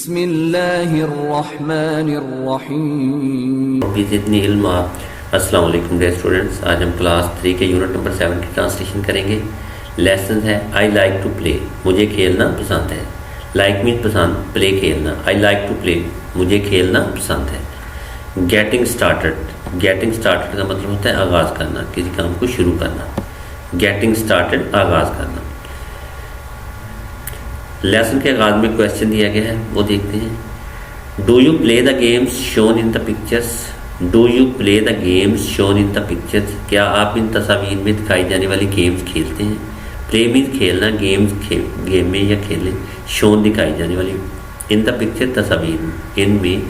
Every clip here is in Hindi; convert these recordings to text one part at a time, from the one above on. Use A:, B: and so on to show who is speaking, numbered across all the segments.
A: बिस्मिल्लाहिर्रहमानिर्रहीम।
B: जितनी इल्म आप। अस्सलाम वालेकुम डियर स्टूडेंट्स, आज हम क्लास 3 के यूनिट नंबर 7 की ट्रांसलेशन करेंगे। लेसन है आई लाइक टू प्ले, मुझे खेलना पसंद है। लाइक मीन पसंद, प्ले खेलना। आई लाइक टू प्ले, मुझे खेलना पसंद है। गेटिंग स्टार्टेड, गेटिंग स्टार्टेड का मतलब होता है आगाज़ करना, किसी काम को शुरू करना। गेटिंग स्टार्टेड, आगाज़ करना। लेसन के आगाज में क्वेश्चन दिया गया है, वो देखते हैं। Do you play the games shown in the pictures, do you play the games shown in the pictures, क्या आप इन तस्वीर में दिखाई जाने वाली गेम्स खेलते हैं। प्ले मीन खेलना, गेम्स गेम में या खेलें। शोन दिखाई जाने वाली, इन द पिक्चर तस्वीर, इन में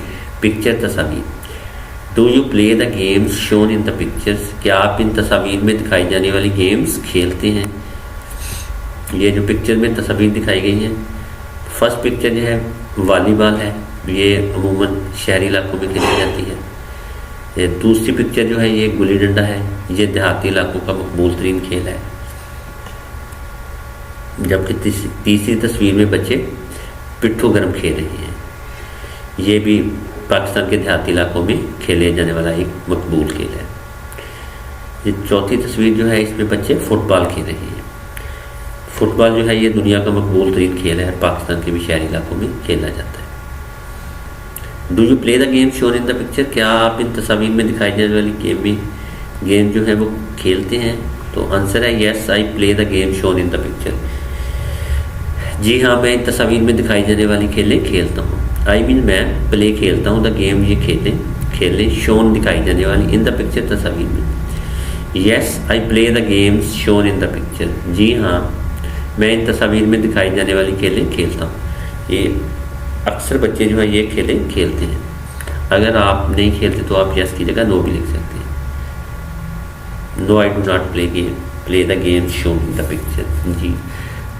B: पिक्चर तस्वीर। Do you play the games shown in the pictures, क्या आप इन तस्वीर में दिखाई जाने वाली गेम्स खेलते हैं। ये जो पिक्चर में तस्वीर दिखाई गई है, फर्स्ट पिक्चर जो है वॉलीबॉल है, ये अमूमन शहरी इलाकों में खेली जाती है। ये दूसरी पिक्चर जो है ये गुल्ली डंडा है, ये देहाती इलाकों का मकबूल तरीन खेल है। जबकि तीसरी तस्वीर में बच्चे पिट्ठू गरम खेल रहे हैं, ये भी पाकिस्तान के देहाती इलाकों में खेले जाने वाला एक मकबूल खेल है। ये चौथी तस्वीर जो है इसमें बच्चे फुटबॉल खेल रहे हैं। फुटबॉल जो है ये दुनिया का मकबूल तरीन खेल है, पाकिस्तान के भी शहरी इलाकों में खेला जाता है। Do you play the game shown in the picture, क्या आप इन तस्वीर में दिखाई जाने वाली गेम जो है वो खेलते हैं। तो आंसर है yes I play the game shown in the picture. जी हाँ, मैं इन तस्वीर में दिखाई जाने वाली खेलें खेलता हूँ। आई मीन मैं प्ले खेलता हूँ, द गेम ये खेलें शोन दिखाई जाने वाली, इन द पिक्चर तस्वीर में। Yes I play the games shown in the picture, जी हाँ मैं इन तस्वीर में दिखाई जाने वाली खेलें खेलता हूँ। ये अक्सर बच्चे जो है ये खेलें खेलते हैं। अगर आप नहीं खेलते तो आप यस की जगह नो भी लिख सकते हैं। No I do not play the game shown in the picture, जी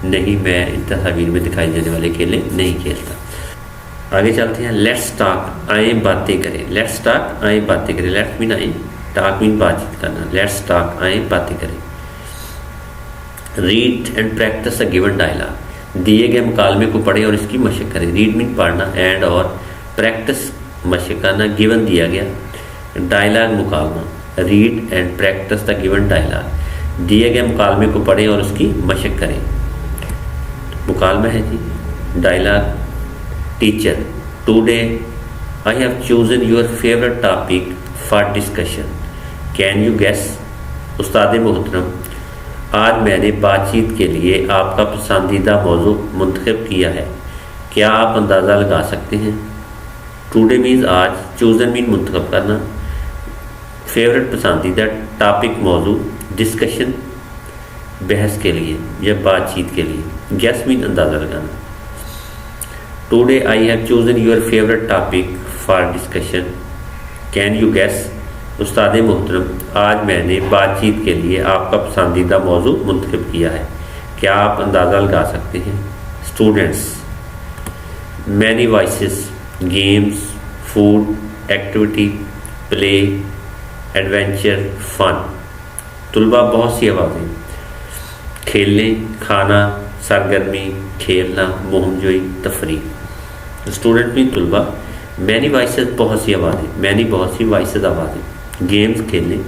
B: नहीं मैं इन तस्वीर में दिखाई जाने वाले खेलें नहीं खेलता। आगे चलते हैं। लेट्स टॉक, आए बातें करें। लेट्स टॉक, आए बातें करें। लेट्स मीन आए, टॉक मीन बातचीत करना। लेट्स टॉक, आए बातें करें। Read and practise a given dialogue, दिए गए मुकालमे को पढ़ें और इसकी मशक करें। रीड मीन पढ़ना, एंड और प्रैक्टिस मशक करना। गिवन दिया गया, डायलॉग मुकालमा। Read and practise the given dialogue, दिए गए मुकालमे को पढ़ें और उसकी मशक करें। मुकालमा है जी, dialogue. Teacher, today I have chosen your favourite topic for discussion, can you guess. उस्ताद मोहतरम, आज मैंने बातचीत के लिए आपका पसंदीदा मौजू मुंतखब किया है, क्या आप अंदाज़ा लगा सकते हैं। टुडे मीन्स आज, चूज़न मीन मुंतखब करना, फेवरेट पसंदीदा, टॉपिक मौजू, डिस्कशन बहस के लिए या बातचीत के लिए। गेस मीन अंदाज़ा लगाना। Today I have chosen your favourite topic for discussion, can you guess. उस्ताद मोहतरम, आज मैंने बातचीत के लिए आपका पसंदीदा मौजू मुंतखब किया है, क्या आप अंदाज़ा लगा सकते हैं। Students, many voices, games, food, activity, play, adventure, fun. तुलबा, बहुत सी आवाज़ें। खेलने, खाना, सरगर्मी, खेलना, मुहमजोई, तफरीह। स्टूडेंट मीन तुलबा। मैनी वॉइसेस, बहुत सी आवाज़ें। मैनी, बहुत सी, वॉइसेस, आवाज़ें। गेम्स, खेलने।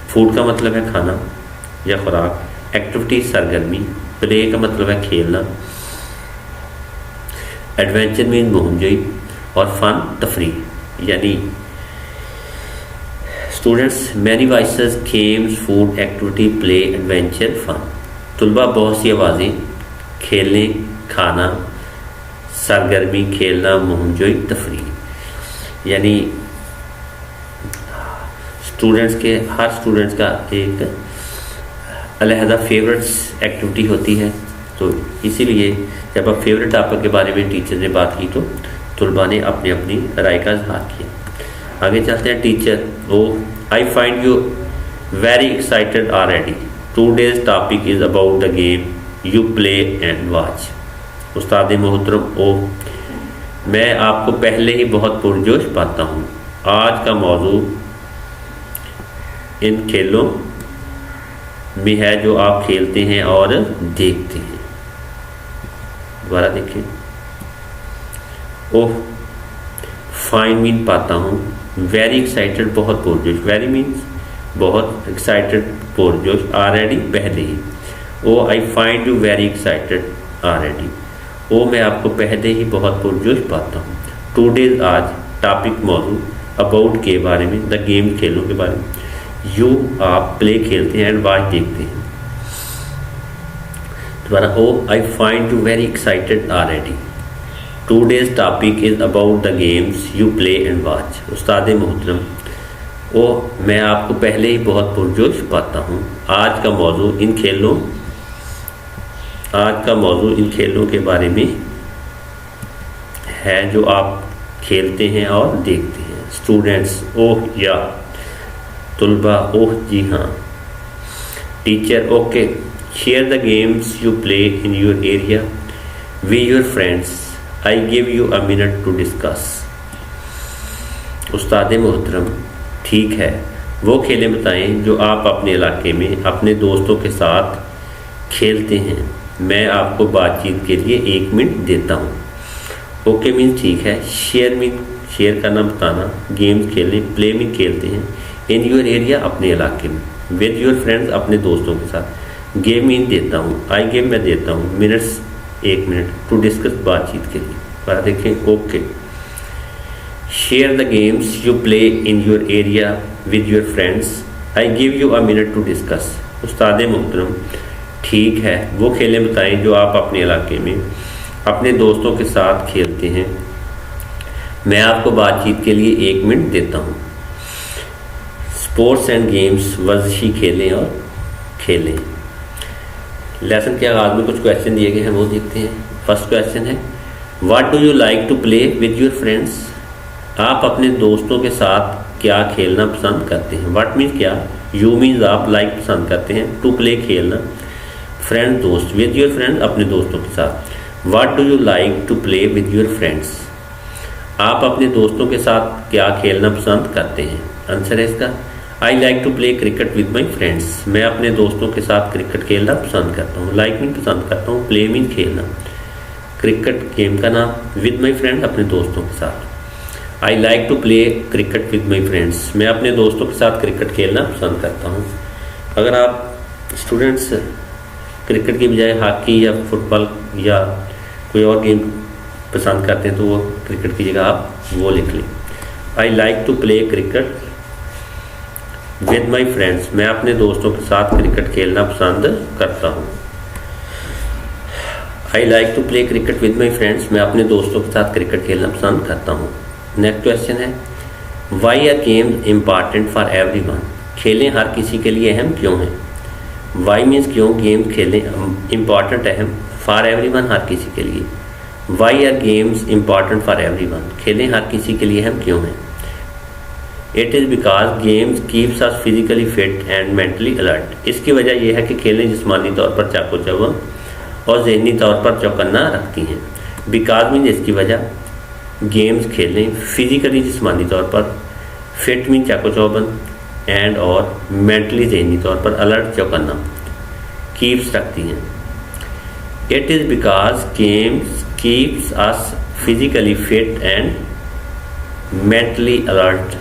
B: फूड का मतलब है खाना या खुराक। एक्टिविटी, सरगर्मी। प्ले का मतलब है खेलना। एडवेंचर मीन मुहमजोई। और फन, तफरीह। यानी students, many voices, games, food, activity, play, adventure, fun. तुलबा, बहुत सी आवाज़ें। खेलने, खाना, सरगर्मी, खेलना, मुहमजोई, तफरीह। यानी हर स्टूडेंट्स का एक अलहदा फेवरेट्स एक्टिविटी होती है, तो इसीलिए जब आप फेवरेट टॉपिक के बारे में टीचर ने बात की तो तुलबा ने अपनी अपनी राय का इजहार किया। आगे चलते हैं। Teacher, oh I find you very excited already, today's topic is about the game you play and watch. उस्ताद मोहतरम, ओ मैं आपको पहले ही बहुत पुरजोश पाता हूँ, आज का मौजू इन खेलों में है जो आप खेलते हैं और देखते हैं। दोबारा देखिए। ओह, फाइन मीन पाता हूँ, वेरी एक्साइटेड बहुत पुरजोश, वेरी मीन्स बहुत, एक्साइटेड पुरजोश, ऑलरेडी पहले ही। Oh I find you very excited already, oh मैं आपको पहले ही बहुत पुरजोश पाता हूँ। टुडेज आज, टॉपिक मौजू, अबाउट के बारे में, द गेम खेलों के बारे में, यू आप प्ले खेलते हैं एंड वॉच देखते हैं। दोबारा, oh I find you very excited already, today's topic is about the games you play and watch. उस्ताद मोहतरम, ओ मैं आपको पहले ही बहुत पुरजोश पाता हूँ। आज का मौजू इन खेलों के बारे में है जो आप खेलते हैं और देखते हैं। स्टूडेंट्स, ओह या। तुलबा, ओह जी हाँ। Teacher, okay. Share the games you play in your area with your friends, I give you a minute to discuss. उस्ताद मोहतरम, ठीक है, वो खेलें बताएं जो आप अपने इलाके में अपने दोस्तों के साथ खेलते हैं, मैं आपको बातचीत के लिए 1 मिनट देता हूँ। ओके मीन ठीक है, शेयर मीन शेयर करना बताना, गेम्स खेलें, प्ले मीन खेलते हैं, इन योर एरिया अपने इलाके में, विद योर फ्रेंड्स अपने दोस्तों के साथ, गेम मीन देता हूँ, आई गेम मैं देता हूँ, मिनट्स 1 मिनट, टू डिस्कस बातचीत के लिए। पर देखें, okay. Share the games you play in your area with your friends, I give you a minute to discuss. उस्ताद मोहतरम, ठीक है, वो खेलें बताएं जो आप अपने इलाके में अपने दोस्तों के साथ खेलते हैं, मैं आपको बातचीत के लिए 1 मिनट देता हूँ। स्पोर्ट्स एंड गेम्स, वर्जिशी खेलें और खेलें। लेसन के आगाज में कुछ क्वेश्चन दिए गए हैं, वो देखते हैं। फर्स्ट क्वेश्चन है, what do you like to play with your friends, आप अपने दोस्तों के साथ क्या खेलना पसंद करते हैं। व्हाट मीन्स क्या, यू मीन्स आप, लाइक पसंद करते हैं, टू प्ले खेलना, फ्रेंड दोस्त, विद योर फ्रेंड अपने दोस्तों के साथ। What do you like to play with your friends, आप अपने दोस्तों के साथ क्या खेलना पसंद करते हैं। आंसर है इसका, I like to play cricket with my friends, मैं अपने दोस्तों के साथ क्रिकेट खेलना पसंद करता हूँ। लाइक मीन पसंद करता हूँ, प्ले मीन खेलना, क्रिकेट गेम का नाम, विद माई फ्रेंड अपने दोस्तों के साथ। I like to play cricket with my friends, मैं अपने दोस्तों के साथ क्रिकेट खेलना पसंद करता हूँ। अगर आप स्टूडेंट्स क्रिकेट की बजाय हॉकी या फुटबॉल या कोई और गेम पसंद करते हैं तो वो क्रिकेट की जगह आप वो लिख लें। I like to play cricket with my friends, मैं अपने दोस्तों के साथ क्रिकेट खेलना पसंद करता हूँ। I like to play cricket with my friends, मैं अपने दोस्तों के साथ क्रिकेट खेलना पसंद करता हूँ। नेक्स्ट क्वेश्चन है, why are games important for every one, खेलें हर किसी के लिए अहम क्यों हैं। वाई मीन्स क्यों, गेम्स खेलें इम्पॉर्टेंट अहम, फॉर एवरी वन हर किसी के लिए। Why are games important for every one, खेलें हर किसी के लिए अहम क्यों हैं। It is because games keeps us physically fit and mentally alert, इसकी वजह यह है कि खेलें जिस्मानी तौर पर चाको चौबंद और जहनी तौर पर चौकन्ना रखती हैं। बिकॉज मीन इसकी वजह, गेम्स खेलें फिजिकली जिस्मानी तौर पर, फिट मीन चाको चौबंद, एंड और मेंटली जहनी तौर पर अलर्ट चौकन्ना, कीप्स रखती हैं। It is because games keeps us physically fit and mentally alert,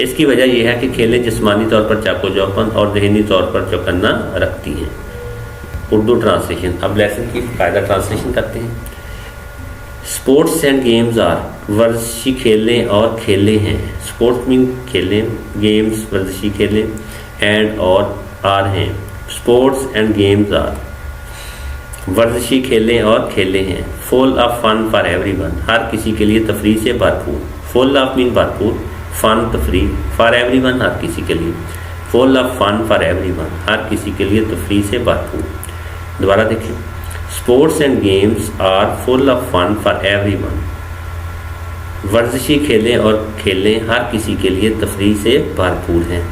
B: इसकी वजह यह है कि खेलें जिस्मानी तौर पर चाको चौबंद और जहनी तौर पर चौकन्ना रखती हैं। उर्दू ट्रांसलेशन, अब लेसन की फ़ायदा ट्रांसलेशन करते हैं। स्पोर्ट्स एंड गेम्स आर, वर्जिशी खेलें और खेले हैं। स्पोर्ट्स मीन खेलें, गेम्स वर्जिशी खेलें, एंड और आर हैं। स्पोर्ट्स एंड गेम्स आर, वर्जिशी खेलें और खेले हैं। Full of fun for everyone, हर किसी के लिए तफरीह से भरपूर। फुल ऑफ मीन भरपूर, फन तफरीह, फॉर एवरीवन हर किसी के लिए। Full of fun for everyone, हर किसी के लिए तफरीह से भरपूर। दोबारा देखिए, sports and games are full of fun for everyone, वर्जिशी खेलें और खेलें हर किसी के लिए तफरीह से भरपूर हैं।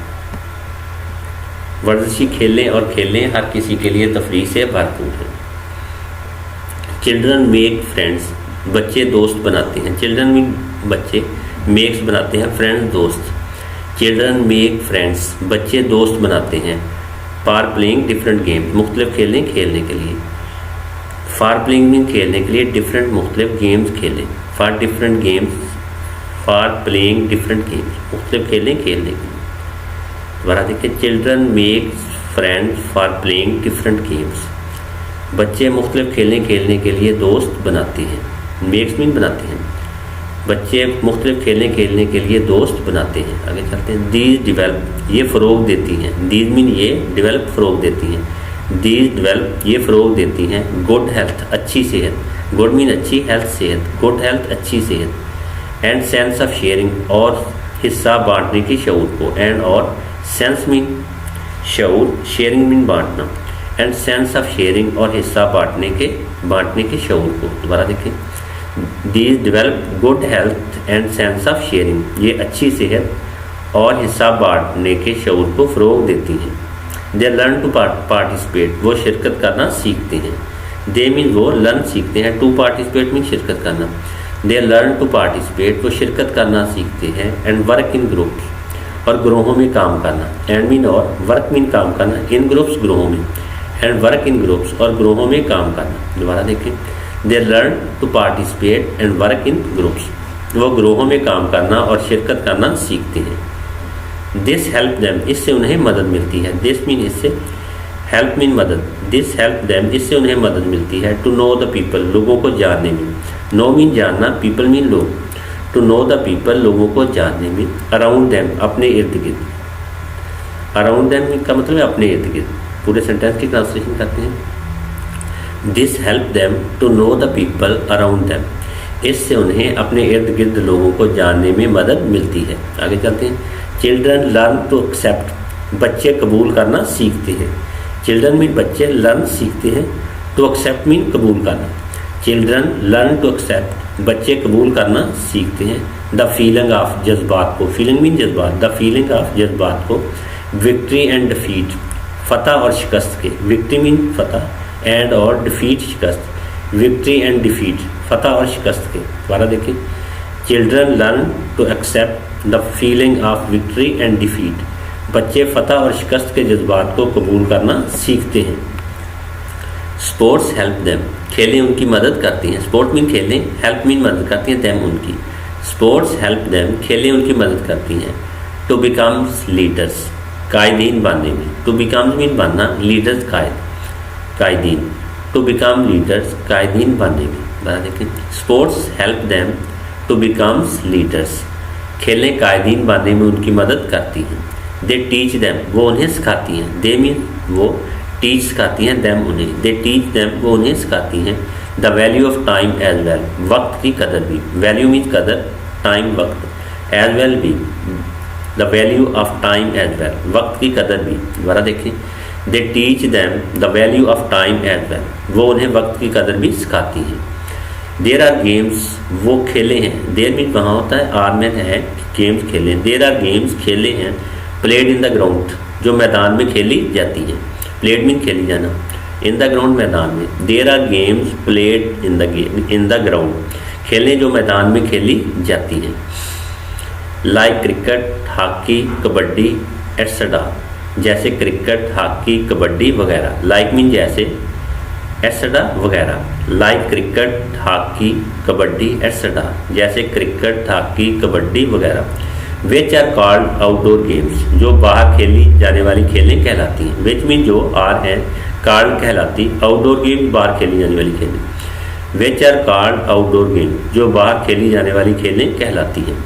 B: वर्जिशी खेलें और खेलें हर किसी के लिए तफरीह से भरपूर हैं। चिल्ड्रन मेक फ्रेंड्स, बच्चे दोस्त बनाते हैं। चिल्ड्रन मीन बच्चे, मेक्स बनाते हैं, फ्रेंड्स दोस्त। चिल्ड्रन मेक फ्रेंड्स, बच्चे दोस्त बनाते हैं। फॉर प्लेइंग डिफरेंट गेम, मुख्तलिफ खेलें खेलने के लिए। फॉर प्लेइंग मीन खेलने के लिए, डिफरेंट मुख्तलिफ गेम्स खेलें। For different games, for playing different games, मुख्तलिफ खेलें खेलने के लिए। दोबारा देखिए, children make friends for playing different games, बच्चे मुख्तलिफ खेलें खेलने के लिए दोस्त बनाते हैं। मेक्स मीन बनाते हैं, बच्चे मुख्तलिफ खेलें खेलने के लिए दोस्त बनाते हैं। आगे चलते हैं। दीज डिवेल्प, ये फ़रोग देती हैं। दीज मीन ये, डिवेल्प फ़रोग देती हैं। दीज डिवेल्प, ये फ़रोग देती हैं गुड हेल्थ, अच्छी सेहत। गुड मीन अच्छी, हेल्थ सेहत, गुड हेल्थ अच्छी सेहत। एंड सेंस ऑफ शेयरिंग, और हिस्सा बांटने की शऊर को। एंड और सेंस मीन शऊर, शेयरिंग मीन बांटना। एंड सेंस ऑफ शेयरिंग, और हिस्सा बांटने के शऊर को। दोबारा देखें। These develop good health and sense of sharing, ये अच्छी सेहत और हिस्सा बांटने के शऊर को फ़रोग देती हैं। दे लर्न टू पार्टिसिपेट, वो शिरकत करना सीखते हैं। दे मीन वो, लर्न सीखते हैं, टू पार्टिसिपेट मीन शिरकत करना। दे लर्न टू पार्टिसिपेट, वो शिरकत करना सीखते हैं। एंड वर्क इन ग्रुप्स, और ग्रोहों में काम करना। एंड मीन और, वर्क मीन काम करना, इन ग्रुप्स ग्रोहों में। एंड वर्क इन ग्रुप्स, और ग्रोहों में काम करना। दोबारा देखें। They learn to participate and work in groups, वो ग्रोहों में काम करना और शिरकत करना सीखते हैं। दिस हेल्प देम, इससे उन्हें मदद मिलती है। दिस मीन इससे, हेल्प मीन मदद। दिस हेल्प देम, इससे उन्हें मदद मिलती है। टू नो द पीपल, लोगों को जानने में। नो मीन जानना, पीपल मीन लोग। टू नो द पीपल, लोगों को जानने में। अराउंड देम, अपने इर्द गिर्द। अराउंड देम का मतलब है अपने इर्द गिर्द। पूरे सेंटेंस की ट्रांसलेशन करते हैं। This help them to know the people around them, इससे उन्हें अपने इर्द गिर्द लोगों को जानने में मदद मिलती है। आगे चलते हैं। चिल्ड्रन लर्न टू एक्सेप्ट, बच्चे कबूल करना सीखते हैं। चिल्ड्रन मीन बच्चे, लर्न सीखते हैं, टू एक्सेप्ट मीन कबूल करना। चिल्ड्रन लर्न टू एक्सेप्ट, बच्चे कबूल करना सीखते हैं। द फीलिंग ऑफ, जज्बात को। फीलिंग मीन जज्बात, द फीलिंग ऑफ, जज्बात को। विक्ट्री एंड डिफीट, फतह और शिकस्त के। विक्ट्री मीन फतह, एंड और डिफीट शिकस्त। विक्ट्री एंड डिफीट, फतह और शिकस्त के। दोबारा देखें। Children learn to accept the feeling of victory and defeat, बच्चे फतह और शिकस्त के जज्बात को कबूल करना सीखते हैं। स्पोर्ट्स हेल्प देम, खेलें उनकी मदद करती हैं। स्पोर्ट मीन खेलें, हेल्प मीन मदद करती हैं, देम उनकी। स्पोर्ट्स हेल्प देम, खेलें उनकी मदद करती हैं। टू बिकम्स लीडर्स, कायदीन बनने में। टू बिकम्स मीन बनना, लीडर्स कायदीन। टू बिकम लीडर्स, कायदीन बनने में। बता देखें। Sports help them to becomes leaders, खेलें कायदीन बनने में उनकी मदद करती हैं। दे टीच देम, वो उन्हें सिखाती हैं। दे मीन वो, टीच सिखाती हैं, देम उन्हें। दे टीच देम, वो उन्हें सिखाती हैं। The value of time as well, वक्त की कदर भी। वैल्यू मीन कदर, टाइम वक्त, एज वेल भी। The value of time as well, वक्त की कदर भी। दोबारा देखें। They teach them the value of time as well, वो उन्हें वक्त की कदर भी सिखाती हैं। देर आर गेम्स, वो खेले हैं। देर मीन वहाँ होता है, आर में है गेम्स खेले। देर आर गेम्स, खेले हैं। प्लेड इन द ग्राउंड, जो मैदान में खेली जाती हैं। प्लेड मीन खेली जाना, इन द ग्राउंड मैदान में। There are games played in the ground, खेलें जो मैदान में खेली जाती हैं। Like cricket, hockey, kabaddi etcetera, जैसे क्रिकेट, हॉकी, कबड्डी वगैरह। लाइक मीन जैसे, एट्सेट्रा वगैरह। Like cricket, hockey, kabaddi etcetera, जैसे क्रिकेट, हॉकी, कबड्डी वगैरह। Which are called outdoor games, जो बाहर खेली जाने वाली खेलें कहलाती हैं। विच मीन जो, आर है, कॉल्ड कहलाती, आउटडोर गेम बाहर खेली जाने वाली खेलें। विच आर कॉल्ड आउटडोर गेम, जो बाहर खेली जाने वाली खेलें कहलाती हैं।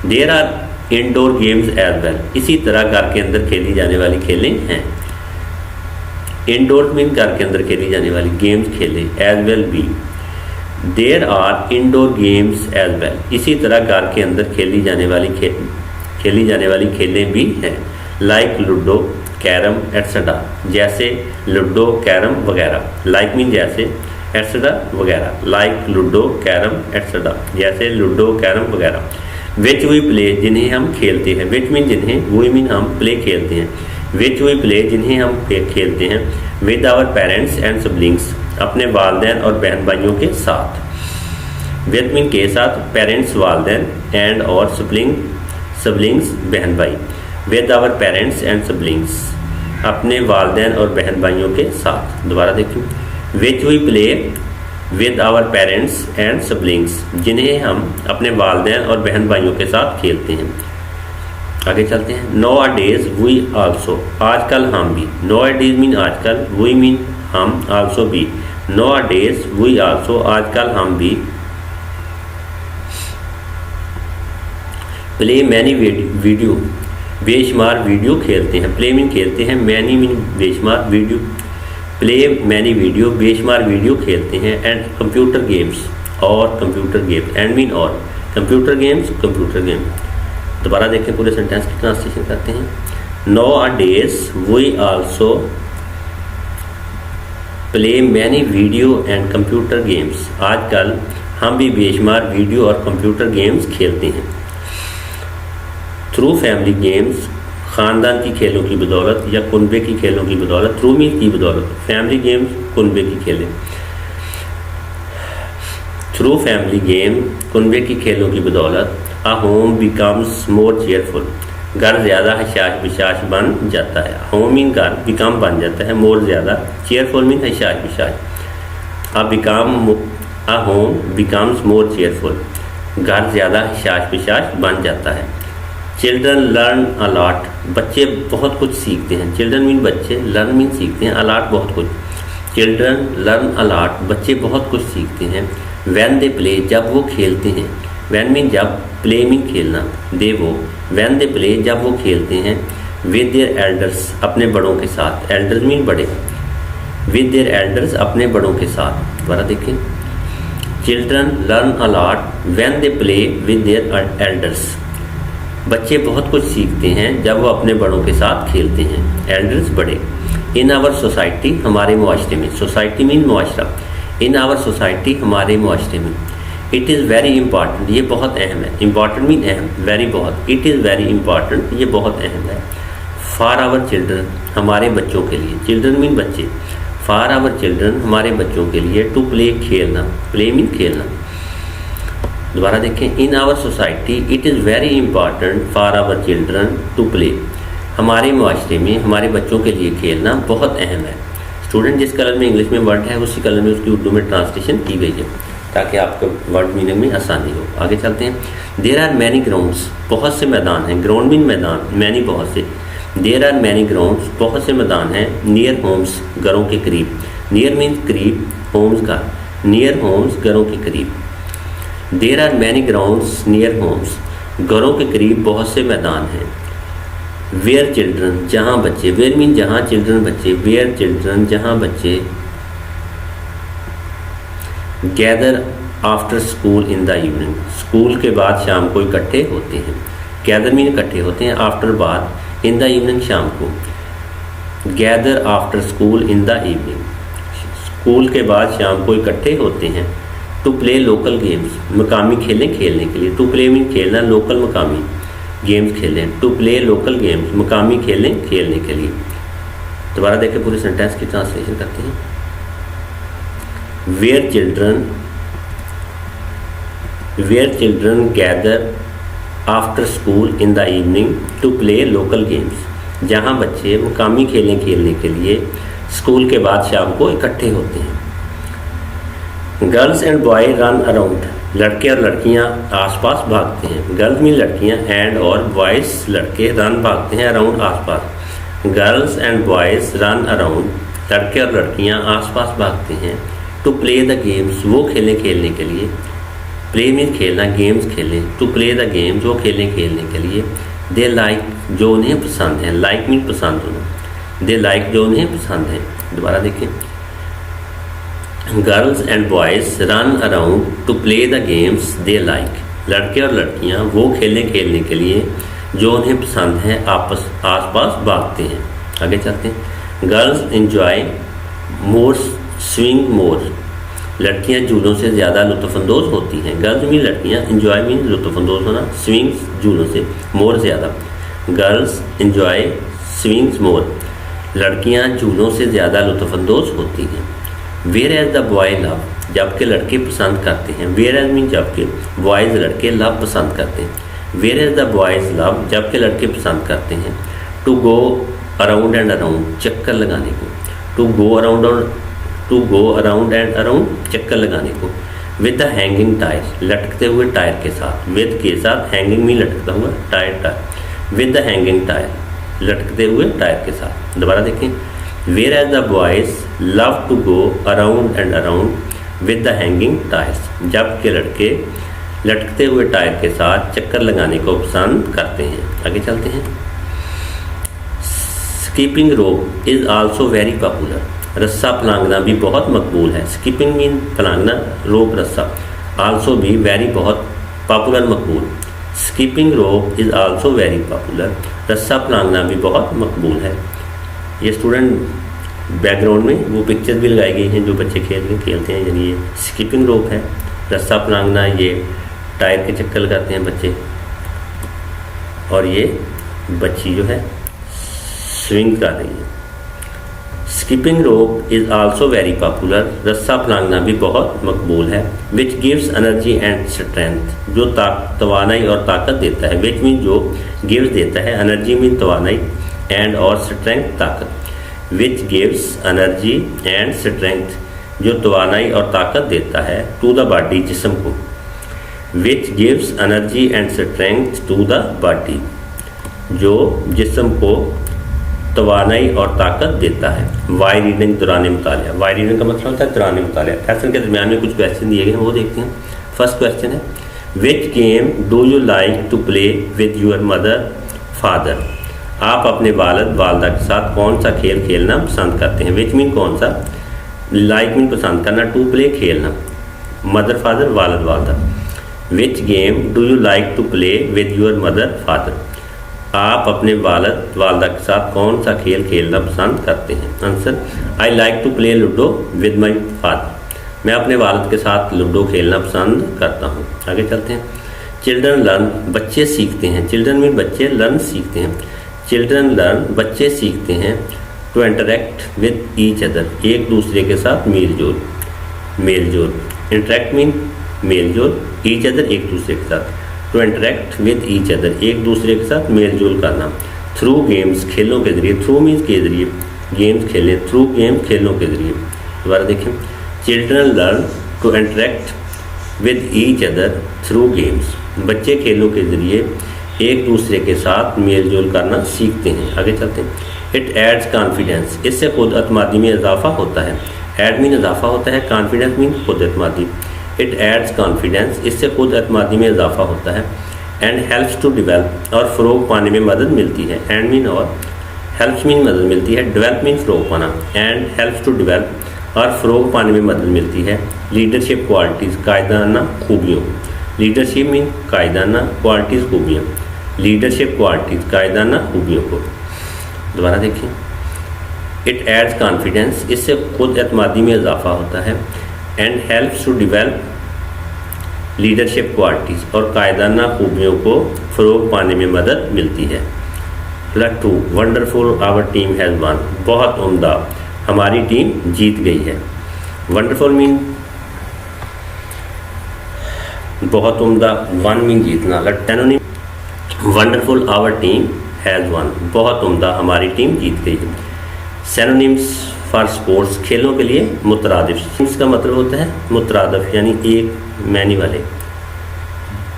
B: There are indoor games as well, इसी तरह घर के अंदर खेली जाने वाली खेलें हैं। इंडोर मीन घर के अंदर खेली जाने वाली, गेम्स खेलें, एज वेल भी। There are indoor games as well, इसी तरह घर के अंदर खेली जाने वाली खेलें भी हैं। लाइक लूडो, कैरम एट्सेट्रा, जैसे लूडो, कैरम वगैरह। लाइक मीन जैसे, एट्सेट्रा वगैरह। लाइक लूडो, कैरम एट्सेट्रा, जैसे लूडो, कैरम वगैरह। विच वी प्ले, जिन्हें हम खेलते हैं। विच मीन जिन्हें, वी मीन हम, प्ले खेलते हैं। विच वी प्ले, जिन्हें हम खेलते हैं। With our parents and siblings, अपने वालदैन और बहन भाइयों के साथ। विद मीन के साथ, पेरेंट्स वालदैन, एंड और सिबलिंग्स बहन भाई। With our parents and siblings, अपने वालदैन और बहन भाइयों के साथ। दोबारा देखिए। Which we play with our parents and siblings, जिन्हें हम अपने वालिदैन और बहन भाइयों के साथ खेलते हैं। आगे चलते हैं। Nowadays we also, आजकल हम भी। नो अ डेज मीन आजकल, वी मीन हम, आल्सो भी। Nowadays we also, आजकल हम भी। प्ले मैनी वीडियो, बेशुमार वीडियो खेलते हैं। प्ले मीन खेलते हैं, मैनी मीन बेशुमार, वीडियो। प्ले मैनी वीडियो, बेशुमार वीडियो खेलते हैं। एंड कंप्यूटर गेम्स, और कंप्यूटर गेम्स। एंड मीन और, कंप्यूटर गेम्स, कंप्यूटर गेम। दोबारा देखें, पूरे सेंटेंस की ट्रांसलेशन करते हैं। Nowadays we also play many video and computer games, आजकल हम भी बेशुमार वीडियो और कंप्यूटर गेम्स खेलते हैं। थ्रू फैमिली गेम्स, ख़ानदान की खेलों की बदौलत या कुनबे की खेलों की बदौलत। थ्रू मीन की बदौलत, फैमिली गेम्स कुनबे की खेलें। थ्रू फैमिली गेम, कुनबे की खेलों की बदौलत। अ होम बिकम्स मोर चेयरफुल, घर ज़्यादा हशाश बिशाश बन जाता है। होम मीन घर, बिकम बन जाता है, मोर ज़्यादा, चेयरफुल मीन हशाश बिशाश। A home becomes more cheerful, घर ज़्यादा हशाश बिशाश बन जाता है। चिल्ड्रन लर्न अ लॉट, बच्चे बहुत कुछ सीखते हैं। चिल्ड्रन मीन बच्चे, लर्न मीन सीखते हैं, अलॉट बहुत कुछ। चिल्ड्रन लर्न अ लॉट, बच्चे बहुत कुछ सीखते हैं। व्हेन दे प्ले, जब वो खेलते हैं। व्हेन मीन जब, प्ले मीन खेलना, दे वो। व्हेन दे प्ले, जब वो खेलते हैं। विद देयर एल्डर्स, अपने बड़ों के साथ। एल्डर्स मीन बड़े, विद देयर एल्डर्स, अपने बड़ों के साथ। दोबारा देखें। Children learn a lot when they play with their elders, बच्चे बहुत कुछ सीखते हैं जब वो अपने बड़ों के साथ खेलते हैं। एल्डर्स बड़े। इन आवर सोसाइटी, हमारे मुआशरे में। सोसाइटी मीन मुआशरा। इन आवर सोसाइटी, हमारे मुआशरे में। इट इज़ वेरी इंपॉर्टेंट, ये बहुत अहम है। इंपॉर्टेंट मीन अहम, वेरी बहुत। इट इज़ वेरी इंपॉर्टेंट, ये बहुत अहम है। फॉर आवर चिल्ड्रन, हमारे बच्चों के लिए। चिल्ड्रन मीन बच्चे। फॉर आवर चिल्ड्रन, हमारे बच्चों के लिए। टू प्ले, खेलना। प्ले मीन खेलना। दोबारा देखें। In our society it is very important for our children to play, हमारे मुआशरे में हमारे बच्चों के लिए खेलना बहुत अहम है। स्टूडेंट, जिस कलर में इंग्लिश में वर्ड है उसी कलर में उसकी उर्दू में ट्रांसलेशन की गई है ताकि आपको वर्ड मीनिंग में आसानी हो। आगे चलते हैं। देयर आर मैनी ग्राउंड्स, बहुत से मैदान हैं। ग्राउंड मीन मैदान, मैनी बहुत से। देयर आर मैनी ग्राउंड्स, बहुत से मैदान हैं। नियर होम्स, घरों के करीब। नियर मीन करीब, होम्स का। नियर होम्स, घरों के करीब। There are many grounds near homes, घरों के करीब बहुत से मैदान हैं। वेयर चिल्ड्रन, जहाँ बच्चे। वेयर मीन जहाँ, चिल्ड्रन बच्चे। वेयर चिल्ड्रन, जहाँ बच्चे। Gather after school in the evening, school के बाद शाम को इकट्ठे होते हैं। गैदर मीन इकट्ठे होते हैं, आफ्टर बाद, इन द इवनिंग शाम को। Gather after school in the evening, school के बाद शाम को इकट्ठे होते हैं। टू प्ले लोकल गेम्स, मकामी खेलें खेलने के लिए। टू प्ले मीन खेलना, लोकल मकामी गेम्स खेलें। टू प्ले लोकल गेम्स, मकामी खेलें खेलने के लिए। दोबारा देखें, पूरे सेंटेंस की ट्रांसलेशन करते हैं। Where children gather after school in the evening to play local games, जहाँ बच्चे मकामी खेलें खेलने के लिए स्कूल के बाद शाम को इकट्ठे होते हैं। Girls and boy run around, लड़के और लड़कियां आसपास भागते हैं। गर्ल्स मीन लड़कियां, एंड और बॉयज़ लड़के, रन भागते हैं, अराउंड आसपास। Girls and boys run around, लड़के और लड़कियां आसपास भागते हैं। टू प्ले द गेम्स, वो खेलें खेलने के लिए। प्ले मीन खेलना, गेम्स खेलें। टू प्ले द गेम्स, वो खेलें खेलने के लिए। दे लाइक, जो उन्हें पसंद है। लाइक मीन पसंद होना। दे लाइक, जो उन्हें पसंद है। दोबारा देखें। Girls and boys run around two play the games they like, लड़के और लड़कियां वो खेलें खेलने के लिए जो उन्हें पसंद है आस पास भागते हैं। आगे चलते हैं। गर्ल्स इंजॉय मोर स्विंग मोर, लड़कियां झूलों से ज़्यादा लुत्फ़अंदोज़ होती हैं। गर्ल्स मीन लड़कियां, इंजॉय मीन लुत्फ़अंदोज़ होना, स्विंग्स झूलों से, मोर ज़्यादा। गर्ल्स इंजॉय स्विंग्स मोर, लड़कियां झूलों से ज़्यादा लुत्फ़अंदोज़ होती हैं। Whereas the boy love, जबकि लड़के पसंद करते हैं। वेयर एज मीन जबकि, बॉयज़ लड़के, लव पसंद करते हैं। Whereas the boys love, जबकि लड़के पसंद करते हैं। To go around and around, चक्कर लगाने को। टू गो अराउंड और to go around and around, चक्कर लगाने को। विद द हैंगिंग टायर, लटकते हुए टायर के साथ, विद के साथ, हैंगिंग में लटकता हुआ, tyre, with the hanging tyre, लटकते हुए टायर के साथ। दोबारा देखें, whereas the boys love to go around and around with the hanging tyres, जबकि लड़के लटकते हुए टायर के साथ चक्कर लगाने को पसंद करते हैं। आगे चलते हैं। Skipping rope is also very popular, रस्सा फलांगना भी बहुत मकबूल है। स्कीपिंग मीन फलांगना, रोप रस्सा, आल्सो भी वेरी बहुत, पॉपुलर मकबूल। Skipping rope is also very popular, रस्सा फलांगना भी बहुत मकबूल है। ये स्टूडेंट बैकग्राउंड में वो पिक्चर भी लगाई गई हैं जो बच्चे खेलते हैं, यानी ये स्कीपिंग रोप है, रस्सा फलांगना ये टायर के चक्कर लगाते हैं बच्चे, और ये बच्ची जो है स्विंग कर रही है। Skipping rope is also very popular, रस्सा फलांगना भी बहुत मकबूल है। Which gives energy and strength, जो तवानाई और ताकत देता है। विच मीन जो, गिव्स देता है, एनर्जी मीन तवानाई, एंड और स्ट्रेंथ ताकत। विच गिव्स एनर्जी एंड स्ट्रेंथ, जो तवानाई और ताकत देता है, टू द बॉडी, जिस्म को। Which gives energy and strength to the body, जो जिस्म को तवानाई और ताकत देता है। वाई रीडिंग, दौरान मुतालिया। वाई रीडिंग का मतलब होता है दौरान मुतालिया। लेसन के दरमियान में कुछ क्वेश्चन दिए गए हैं, वो देखते हैं। फर्स्ट क्वेश्चन है, which game do you like to play with your mother father, आप अपने वालिद वालदा के साथ कौन सा खेल खेलना पसंद करते हैं। विच मीन कौन सा, लाइक मीन पसंद करना, टू प्ले खेलना, मदर फादर वालिद वालदा। Which game do you like to play with your mother father, आप अपने वालिद वालदा के साथ कौन सा खेल खेलना पसंद करते हैं। Answer, I like to play ludo with my father, मैं अपने वालिद के साथ लूडो खेलना पसंद करता हूँ। आगे चलते हैं। चिल्ड्रन लर्न, बच्चे सीखते हैं। चिल्ड्रन मीन बच्चे, लर्न सीखते हैं। चिल्ड्रन लर्न, बच्चे सीखते हैं। To interact with each other, एक दूसरे के साथ मेल जोल, मेल जोल। इंटरेक्ट मीन मेल जोल, ईच अदर एक दूसरे के साथ। To interact with each other, एक दूसरे के साथ मेल जोल करना। थ्रू गेम्स, खेलों के जरिए। थ्रू मीन्स के जरिए, गेम्स खेलें। थ्रू गेम, खेलों के जरिए। दोबारा देखें, children learn to interact with each other through games, बच्चे खेलों के जरिए एक दूसरे के साथ मेल जोल करना सीखते हैं। आगे चलते हैं। इट एड्स कॉन्फिडेंस, इससे खुद अतमादी में इजाफा होता है। एड मीन इजाफा होता है, कॉन्फिडेंस मीन खुद अतमादी। इट एड्स कॉन्फिडेंस, इससे खुद अतमादी में इजाफा होता है। एंड हेल्प्स टू डिवेल्प, और फ़रोग पाने में मदद मिलती है। एंड मीन और, हेल्प्स मीन मदद मिलती है, डेवलप मीन फ़रोग पाना। एंड हेल्प्स टू डिवेल्प, और फ़रोग पाने में मदद मिलती है। लीडरशिप क्वालिटीज़, कायदाना खूबियों। लीडरशिप मीन कायदाना, क्वालिटीज़ खूबियाँ। लीडरशिप क्वालिटीज़, कायदाना खूबियों को। दोबारा देखें। इट एड्स कॉन्फिडेंस, इससे खुद एतमादी में इजाफा होता है। And helps to develop leadership qualities, और कायदाना खूबियों को फ़रोग पाने में मदद मिलती है। Number 2, wonderful our team has won, बहुत उम्दा हमारी टीम जीत गई है। वंडरफुल मीन बहुत उम्दा, वन मीन जीतना। एनोनिम, wonderful our team has won, बहुत उम्दा हमारी टीम जीत गई है। सिनोनिम्स फॉर स्पोर्ट्स, खेलों के लिए मुतरादिफ। इसका मतलब होता है मुतरादिफ, यानी एक मैनी वाले।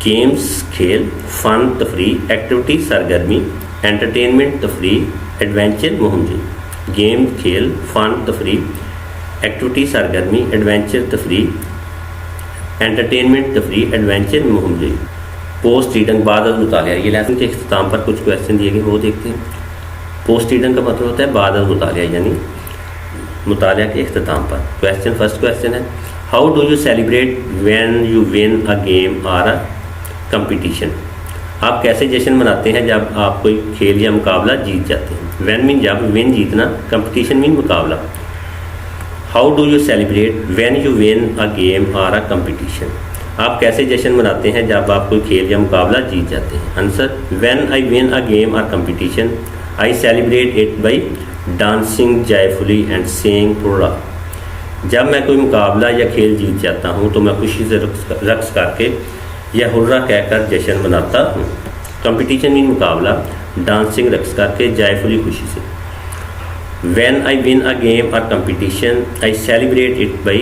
B: गेम्स खेल, फन तफरी, एक्टिविटी सरगर्मी, एंटरटेनमेंट तफरी, एडवेंचर मुहिम। गेम खेल, फन तफरी, एक्टिविटी सरगर्मी, एडवेंचर तफरी, एंटरटेनमेंट तफरी, एडवेंचर मुहिम। पोस्ट रीडिंग, बाद अज़ मुतालिया। ये लेसन के इख्तिताम पर कुछ क्वेश्चन दिए गए, वो देखते हैं। पोस्ट रीडिंग का मतलब होता है बाद अज़ मुतालिया, यानी मुतालिया के इख्तिताम पर। क्वेश्चन, फर्स्ट क्वेश्चन है, how do you celebrate when you win a game और अ कंपटीशन, आप कैसे जश्न मनाते हैं जब आप कोई खेल या मुकाबला जीत जाते हैं। व्हेन मीन जब, विन जीतना, कंपटीशन मीन मुकाबला। How do you celebrate when you win a game और अ कंपटीशन, आप कैसे जश्न मनाते हैं जब आप कोई खेल या मुकाबला जीत जाते हैं। Answer, when I win a game और competition I celebrate it by dancing joyfully and saying hurrah, जब मैं कोई मुकाबला या खेल जीत जाता हूँ तो मैं खुशी से रक्स करके या हुर्रा कहकर जश्न मनाता हूँ। कंपटीशन मीन मुकाबला, डांसिंग रक्स करके, जॉयफुली खुशी से। When I win a game or competition, I celebrate it by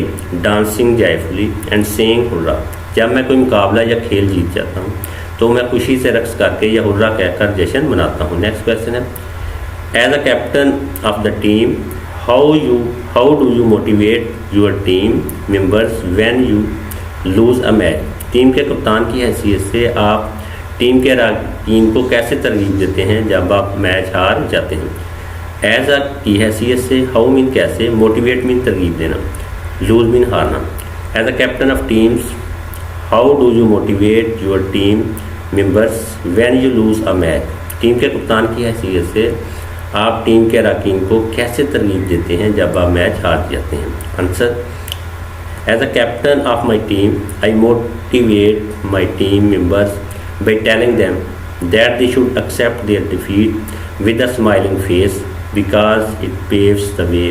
B: dancing joyfully and saying hurrah. जब मैं कोई मुकाबला या खेल जीत जाता हूँ तो मैं खुशी से रक्स करके या हुर्रा कहकर जश्न मनाता हूँ। नेक्स्ट क्वेश्चन है, as a captain of the team how do you motivate your team members when you lose a match. Team के कप्तान की हैसियत से आप टीम के अरकान को कैसे तरगीब देते हैं जब आप मैच हार जाते हैं। एज अ की हैसियत से, हाउ मीन कैसे, मोटिवेट मीन तरगीब देना, लूज मीन हारना। As a captain of teams how do you motivate your team members when you lose a match. Team के कप्तान की हैसियत से आप टीम के अरकान को कैसे तरगीब देते हैं जब आप मैच हार जाते हैं। Answer, as a captain of my team I motivate my team members by telling them that they should accept their defeat with a smiling face because it paves the way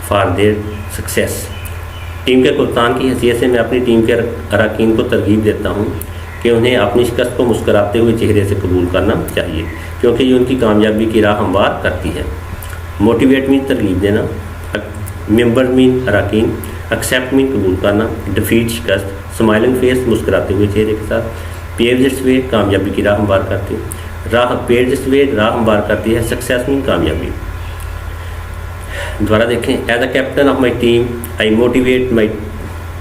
B: for their success। Team के कप्तान की हैसियत से मैं अपनी टीम के अरकान को तरगीब देता हूँ कि उन्हें अपनी शिकस्त को मुस्कराते हुए चेहरे से कबूल करना चाहिए क्योंकि ये उनकी कामयाबी की राह हमवार करती है। मोटिवेट मीन तरगीब देना, मेंबर मीन अरकान, एक्सेप्ट मीन कबूल करना, डिफीट शिकस्त, स्माइलिंग फेस मुस्कराते हुए चेहरे के साथ, पेव जिस वे कामयाबी की राह हमवार करती है, राह हमवार करती है, सक्सेस मीन कामयाबी। दोबारा देखें, as a captain of my team I motivate my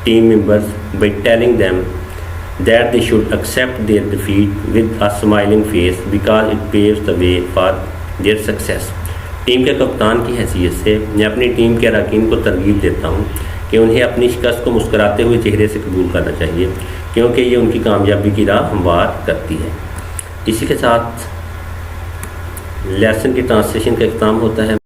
B: team members by telling them that they should accept their defeat with a smiling face because it paves the way for their success. Team के कप्तान की हैसियत से मैं अपनी टीम के अरकान को तरगीब देता हूँ कि उन्हें अपनी शिकस्त को मुस्कराते हुए चेहरे से कबूल करना चाहिए क्योंकि ये उनकी कामयाबी की राह हमवार करती है। इसी के साथ लेसन की ट्रांसलेशन का इख्तिताम होता है।